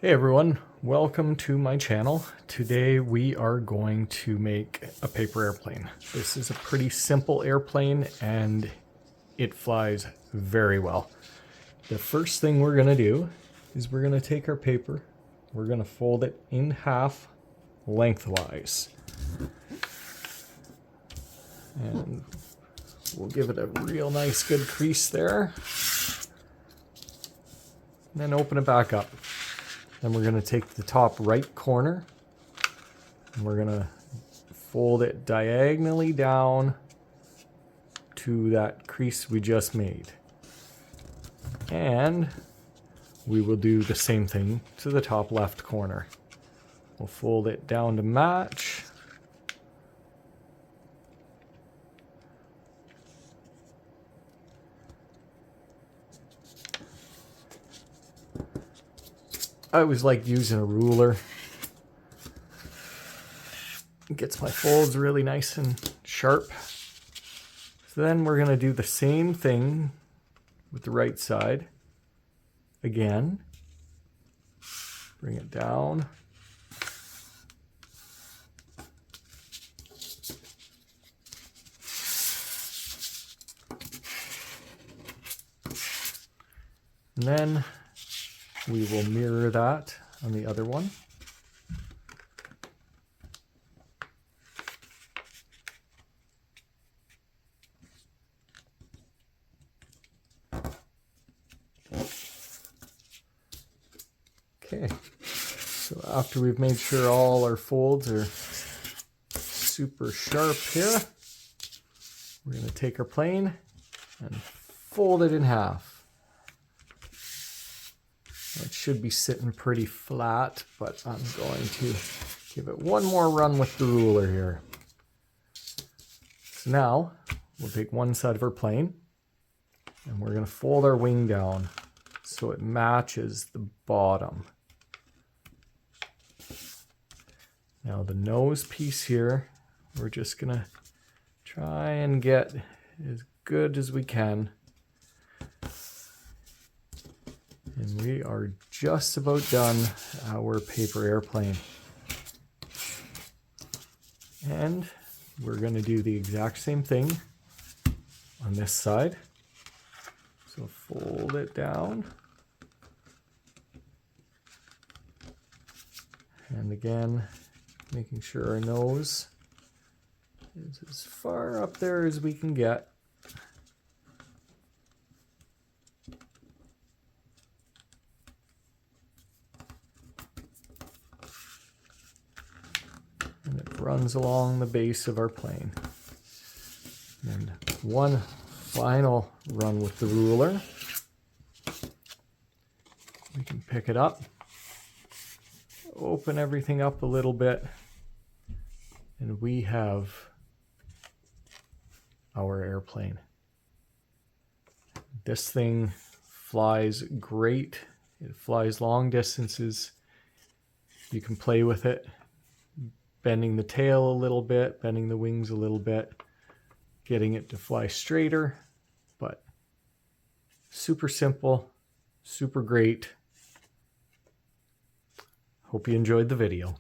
Hey everyone, welcome to my channel. Today we are going to make a paper airplane. This is a pretty simple airplane and it flies very well. The first thing we're going to do is we're going to take our paper, we're going to fold it in half lengthwise. And we'll give it a real nice good crease there. And then open it back up. Then we're going to take the top right corner and we're going to fold it diagonally down to that crease we just made. And we will do the same thing to the top left corner. We'll fold it down to match. I always like using a ruler. It gets my folds really nice and sharp. So then we're going to do the same thing with the right side. Again, bring it down. And then we will mirror that on the other one. Okay, so after we've made sure all our folds are super sharp here, we're going to take our plane and fold it in half. It should be sitting pretty flat, but I'm going to give it one more run with the ruler here. So now we'll take one side of our plane and we're going to fold our wing down so it matches the bottom. Now the nose piece here, we're just going to try and get as good as we can. And we are just about done our paper airplane. And we're going to do the exact same thing on this side. So fold it down. And again, making sure our nose is as far up there as we can get. And it runs along the base of our plane. And one final run with the ruler. We can pick it up, open everything up a little bit, and we have our airplane. This thing flies great. It flies long distances. You can play with it, bending the tail a little bit, bending the wings a little bit, getting it to fly straighter, but super simple, super great. Hope you enjoyed the video.